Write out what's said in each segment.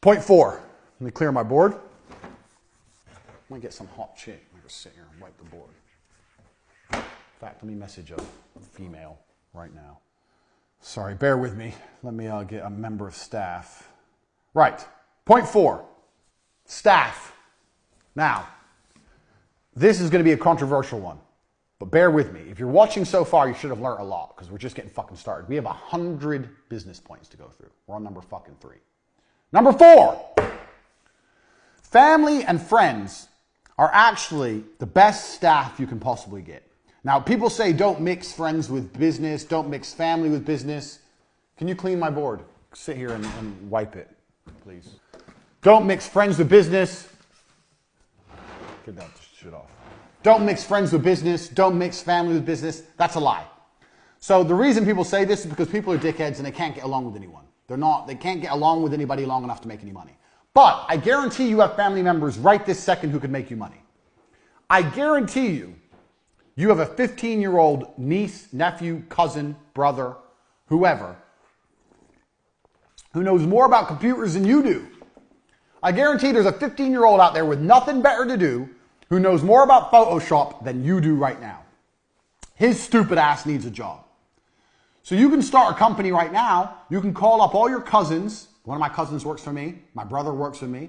Point 4. Let me clear my board. I'm going to get some hot chick. I'm going to sit here and wipe the board. In fact, let me message a female right now. Sorry, bear with me. Let me get a member of staff. Right. Point 4. Staff. Now, this is going to be a controversial one, but bear with me. If you're watching so far, you should have learned a lot because we're just getting fucking started. We have 100 business points to go through. We're on number fucking 3. Number 4. Family and friends are actually the best staff you can possibly get. Now, people say don't mix friends with business, don't mix family with business. Can you clean my board? Sit here and wipe it, please. Don't mix friends with business. Get that shit off. Don't mix friends with business. Don't mix family with business. That's a lie. So the reason people say this is because people are dickheads and they can't get along with anyone. They can't get along with anybody long enough to make any money. But I guarantee you have family members right this second who could make you money. I guarantee you have a 15-year-old niece, nephew, cousin, brother, whoever, who knows more about computers than you do. I guarantee there's a 15-year-old out there with nothing better to do who knows more about Photoshop than you do right now. His stupid ass needs a job. So you can start a company right now. You can call up all your cousins. One of my cousins works for me. My brother works for me.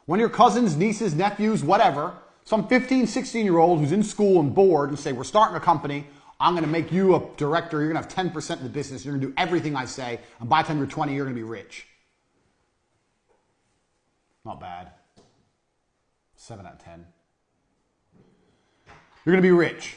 One of your cousins, nieces, nephews, whatever, some 15, 16-year-old who's in school and bored and say, we're starting a company. I'm going to make you a director. You're going to have 10% of the business. You're going to do everything I say. And by the time you're 20, you're going to be rich. Not bad. 7 out of 10. You're going to be rich.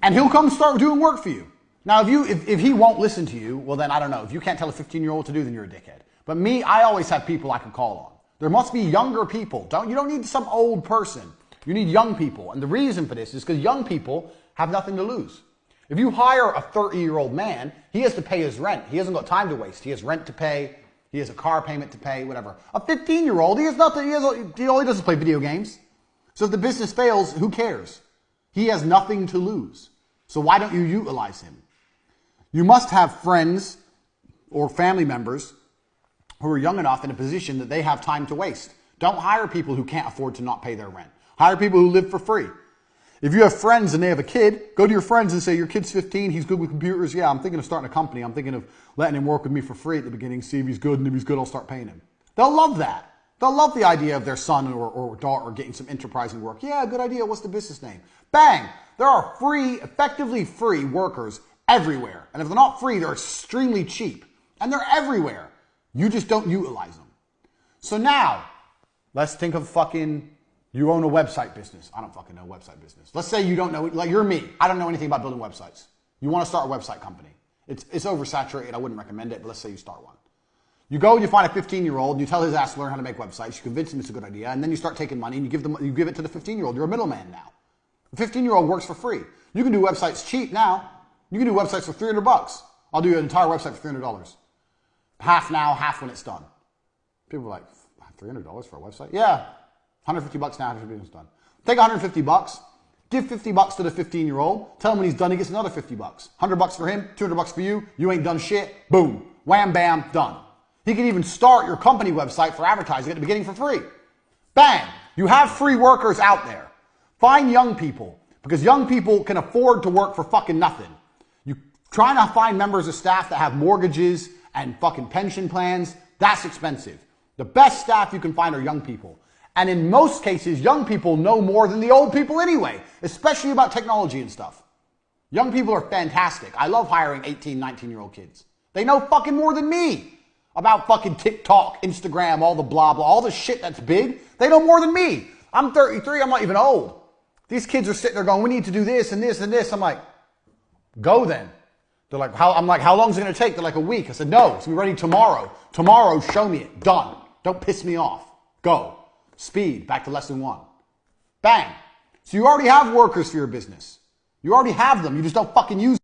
And he'll come start doing work for you. Now, if he won't listen to you, well, then I don't know. If you can't tell a 15-year-old to do, then you're a dickhead. But me, I always have people I can call on. There must be younger people. You don't need some old person. You need young people. And the reason for this is because young people have nothing to lose. If you hire a 30-year-old man, he has to pay his rent. He hasn't got time to waste. He has rent to pay. He has a car payment to pay, whatever. A 15-year-old, he has nothing. He only does play video games. So if the business fails, who cares? He has nothing to lose. So why don't you utilize him? You must have friends or family members who are young enough in a position that they have time to waste. Don't hire people who can't afford to not pay their rent. Hire people who live for free. If you have friends and they have a kid, go to your friends and say, your kid's 15, he's good with computers. Yeah, I'm thinking of starting a company. I'm thinking of letting him work with me for free at the beginning, see if he's good, and if he's good, I'll start paying him. They'll love that. They'll love the idea of their son or daughter getting some enterprising work. Yeah, good idea. What's the business name? Bang! There are effectively free workers everywhere. And if they're not free, they're extremely cheap. And they're everywhere. You just don't utilize them. So now, let's think of you own a website business. I don't fucking know website business. Let's say you don't know, like you're me. I don't know anything about building websites. You want to start a website company. It's oversaturated. I wouldn't recommend it, but let's say you start one. You go and you find a 15-year-old and you tell his ass to learn how to make websites. You convince him it's a good idea, and then you start taking money and you give it to the 15-year-old. You're a middleman now. The 15-year-old works for free. You can do websites cheap now. You can do websites for $300. I'll do an entire website for $300. Half now, half when it's done. People are like, $300 for a website? Yeah. $150 now, after it's done. Take $150, give $50 to the 15-year-old, tell him when he's done, he gets another $50. $100 for him, $200 for you, you ain't done shit, boom, wham, bam, done. He can even start your company website for advertising at the beginning for free. Bang, you have free workers out there. Find young people, because young people can afford to work for fucking nothing. You trying to find members of staff that have mortgages and fucking pension plans, that's expensive. The best staff you can find are young people. And in most cases, young people know more than the old people anyway, especially about technology and stuff. Young people are fantastic. I love hiring 18, 19-year-old kids. They know fucking more than me about fucking TikTok, Instagram, all the blah, blah, all the shit that's big. They know more than me. I'm 33. I'm not even old. These kids are sitting there going, we need to do this and this and this. I'm like, go then. They're like, how long is it going to take? They're like, a week. I said, no, it's going to be ready tomorrow. Tomorrow, show me it. Done. Don't piss me off. Go. Speed. Back to lesson 1. Bang. So you already have workers for your business. You already have them. You just don't fucking use them.